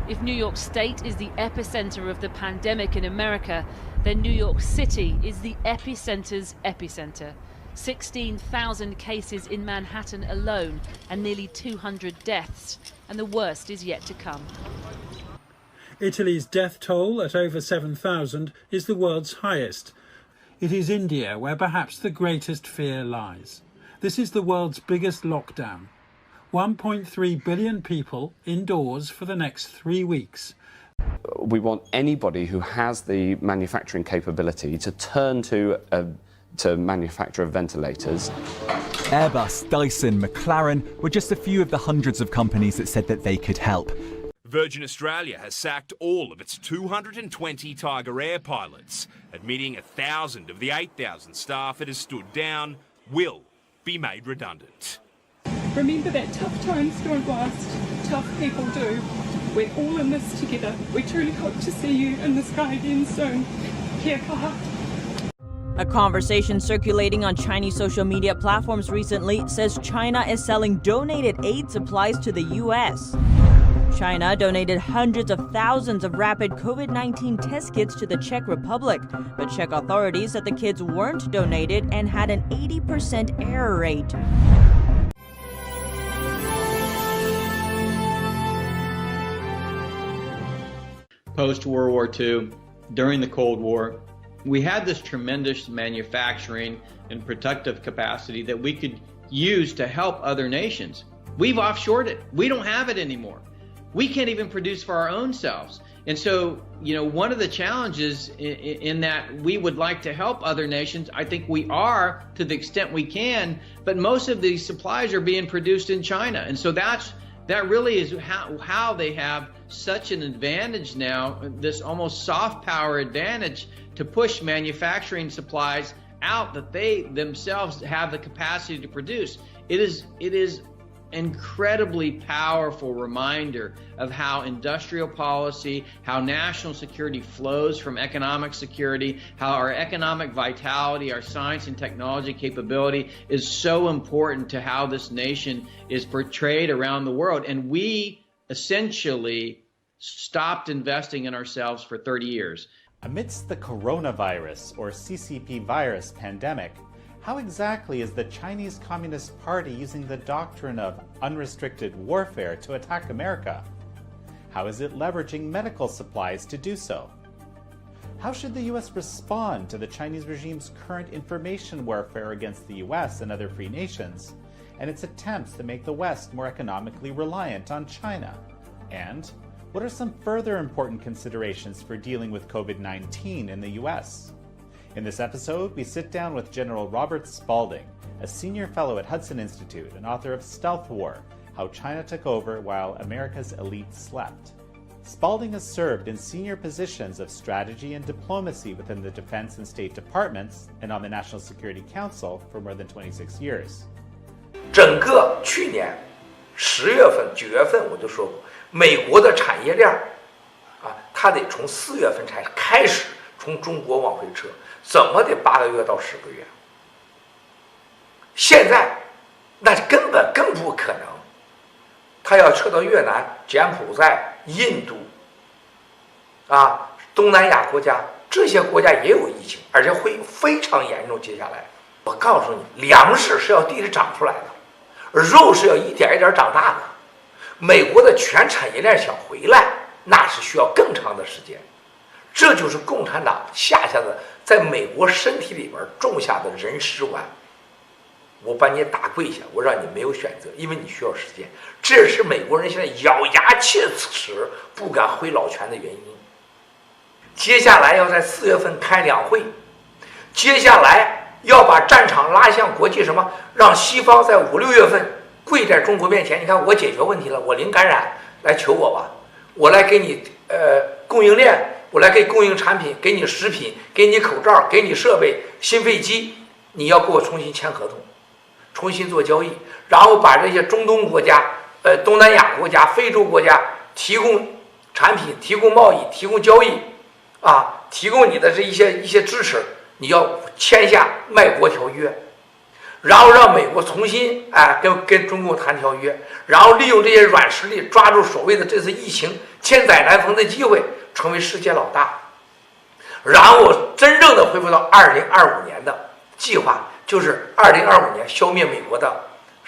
If New York State is the epicenter of the pandemic in America, then New York City is the epicenter's epicenter. 16,000 cases in Manhattan alone and nearly 200 deaths, and the worst is yet to come. Italy's death toll at over 7,000 is the world's highest. It is India where perhaps the greatest fear lies. This is the world's biggest lockdown. 1.3 billion people indoors for the next 3 weeks. We want anybody who has the manufacturing capability to turn to manufacture ventilators. Airbus, Dyson, McLaren were just a few of the hundreds of companies that said that they could help. Virgin Australia has sacked all of its 220 Tiger Air pilots, admitting 1,000 of the 8,000 staff it has stood down will be made redundant. Remember that tough times don't last, tough people do. We're all in this together. We truly hope to see you in the sky again soon. Kia kaha. A conversation circulating on Chinese social media platforms recently says China is selling donated aid supplies to the U.S. China donated hundreds of thousands of rapid COVID-19 test kits to the Czech Republic, but Czech authorities said the kits weren't donated and had an 80% error rate. Post-World War II, during the Cold War, we had this tremendous manufacturing and productive capacity that we could use to help other nations. We've offshored it. We don't have it anymore. We can't even produce for our own selves. And so, one of the challenges in that we would like to help other nations, I think we are to the extent we can, but most of these supplies are being produced in China. And so that really is how they have such an advantage now, this almost soft power advantage to push manufacturing supplies out that they themselves have the capacity to produce. It is incredibly powerful reminder of how industrial policy, how national security flows from economic security, how our economic vitality, our science and technology capability is so important to how this nation is portrayed around the world. And we essentially stopped investing in ourselves for 30 years. Amidst the coronavirus or CCP virus pandemic, how exactly is the Chinese Communist Party using the doctrine of unrestricted warfare to attack America? How is it leveraging medical supplies to do so? How should the US respond to the Chinese regime's current information warfare against the US and other free nations, and its attempts to make the West more economically reliant on China? And what are some further important considerations for dealing with COVID-19 in the US? In this episode, we sit down with General Robert Spalding, a senior fellow at Hudson Institute and author of Stealth War: How China Took Over While America's Elite Slept. Spalding has served in senior positions of strategy and diplomacy within the Defense and State Departments and on the National Security Council for more than 26 years. 整个去年10月份、9月份我就说过，美国的产业链它得从4月份才开始从中国往回撤，怎么得8个月到10个月。现在那根本更不可能，他要撤到越南、柬埔寨、印度东南亚国家，这些国家也有疫情，而且会非常严重。接下来我告诉你，粮食是要地里长出来的，肉是要一点一点长大的。美国的全产业链想回来，那是需要更长的时间。这就是共产党下的在美国身体里边种下的人尸丸。我把你打跪下，我让你没有选择，因为你需要时间。这是美国人现在咬牙切齿不敢挥老拳的原因。接下来要在4月份开两会，接下来要把战场拉向国际，让西方在5、6月份跪在中国面前。你看，我解决问题了，我零感染，来求我吧，我来给你供应链。我来给供应产品，给你食品，给你口罩，给你设备，新飞机，你要给我重新签合同，重新做交易，然后把这些中东国家、东南亚国家、非洲国家提供产品、提供贸易、提供交易，提供你的这一些支持，你要签下卖国条约。然后让美国重新跟中共谈条约，然后利用这些软实力抓住所谓的这次疫情千载难逢的机会，成为世界老大。然后真正的恢复到2025年的计划，就是2025年消灭美国的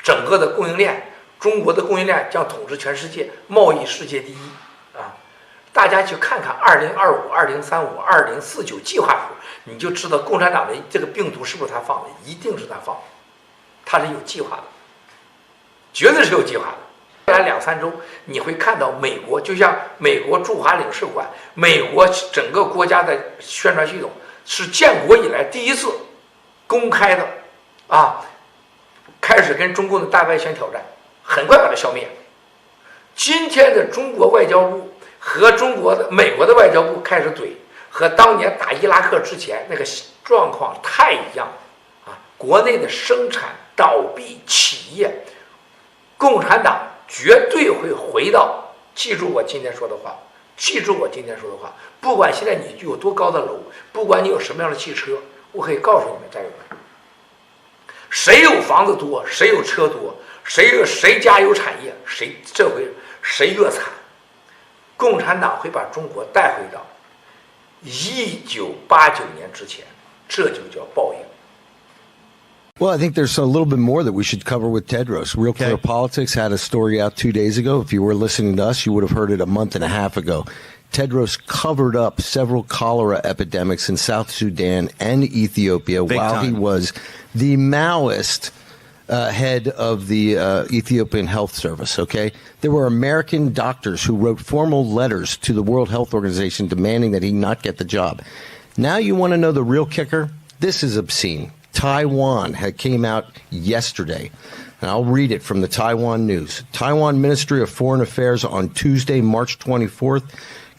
整个的供应链，中国的供应链将统治全世界，贸易世界第一啊！大家去看看2025、2035、2049计划图，你就知道共产党的这个病毒是不是他放的，一定是他放的，他是有计划的，绝对是有计划的。未来2-3周，你会看到美国，就像美国驻华领事馆，美国整个国家的宣传系统是建国以来第一次公开的开始跟中共的大外宣挑战，很快把它消灭。今天的中国外交部和美国的外交部开始怼，和当年打伊拉克之前那个状况太一样了国内的生产倒闭企业，共产党绝对会回到，记住我今天说的话，不管现在你有多高的楼，不管你有什么样的汽车，我可以告诉你们战友们，谁有房子多，谁有车多，谁家有产业，这回谁越惨。共产党会把中国带回到1989年之前，这就叫报应。Well, I think there's a little bit more that we should cover with Tedros. Real Clear Politics had a story out 2 days ago. If you were listening to us, you would have heard it a month and a half ago. Tedros covered up several cholera epidemics in South Sudan and Ethiopia while he was the Maoist head of the Ethiopian Health Service, okay? There were American doctors who wrote formal letters to the World Health Organization demanding that he not get the job. Now you want to know the real kicker? This is obscene. Taiwan came out yesterday, and I'll read it from the Taiwan News. Taiwan Ministry of Foreign Affairs on Tuesday, March 24th,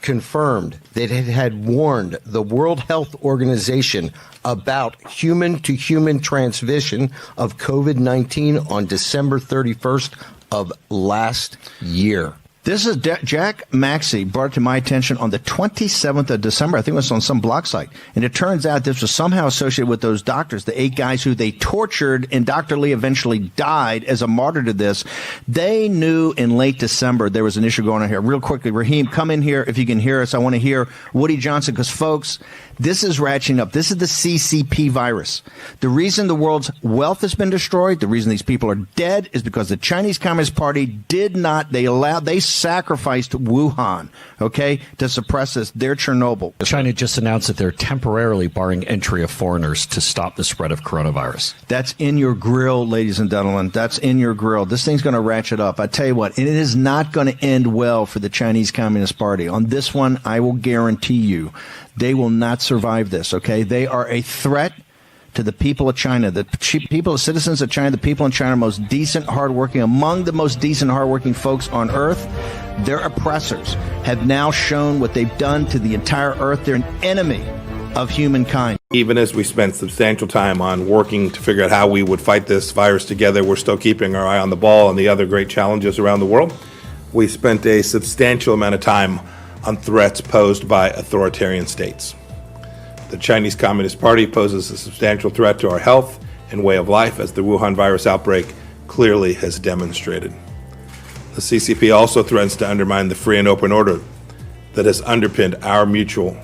confirmed that it had warned the World Health Organization about human-to-human transmission of COVID-19 on December 31st of last year. This is Jack Maxey brought it to my attention on the 27th of December. I think it was on some blog site. And it turns out this was somehow associated with those doctors, the 8 guys who they tortured, and Dr. Lee eventually died as a martyr to this. They knew in late December there was an issue going on here. Real quickly, Raheem, come in here if you can hear us. I want to hear Woody Johnson, because, folks, this is ratcheting up. This is the CCP virus. The reason the world's wealth has been destroyed, the reason these people are dead, is because the Chinese Communist Party they sacrificed Wuhan, okay, to suppress this. They're Chernobyl. China just announced that they're temporarily barring entry of foreigners to stop the spread of coronavirus. That's in your grill, ladies and gentlemen. That's in your grill. This thing's going to ratchet up. I tell you what, and it is not going to end well for the Chinese Communist Party. On this one, I will guarantee you, they will not survive this, okay? They are a threat to the people of China. The citizens of China, the people in China are most decent, hardworking, among the most decent, hardworking folks on earth. Their oppressors have now shown what they've done to the entire earth. They're an enemy of humankind. Even as we spent substantial time on working to figure out how we would fight this virus together, we're still keeping our eye on the ball and the other great challenges around the world. We spent a substantial amount of time on threats posed by authoritarian states. The Chinese Communist Party poses a substantial threat to our health and way of life, as the Wuhan virus outbreak clearly has demonstrated. The CCP also threatens to undermine the free and open order that has underpinned our mutual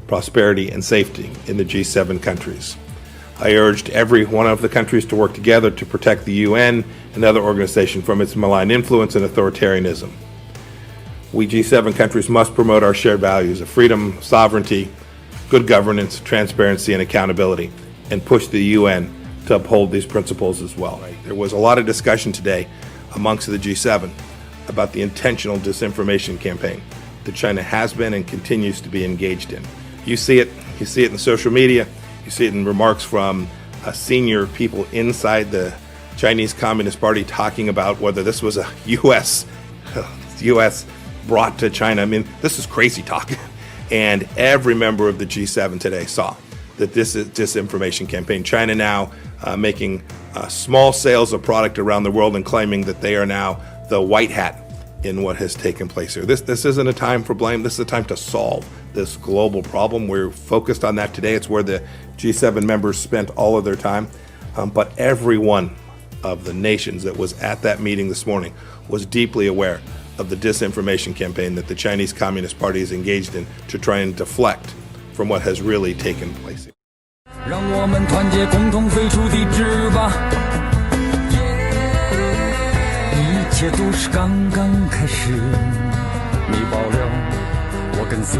prosperity and safety in the G7 countries. I urged every one of the countries to work together to protect the UN and other organizations from its malign influence and authoritarianism. We G7 countries must promote our shared values of freedom, sovereignty, good governance, transparency, and accountability, and push the UN to uphold these principles as well. There was a lot of discussion today amongst the G7 about the intentional disinformation campaign that China has been and continues to be engaged in. You see it in social media, you see it in remarks from senior people inside the Chinese Communist Party talking about whether this was a U.S. brought to China. I mean, this is crazy talk. And every member of the G7 today saw that this is disinformation campaign. China now making small sales of product around the world and claiming that they are now the white hat in what has taken place here. This isn't a time for blame. This is a time to solve this global problem. We're focused on that today. It's where the G7 members spent all of their time. but every one of the nations that was at that meeting this morning was deeply aware of the disinformation campaign that the Chinese Communist Party is engaged in to try and deflect from what has really taken place. 让我们团结，共同飞出的翅膀。一切都是刚刚开始。你爆料，我跟随。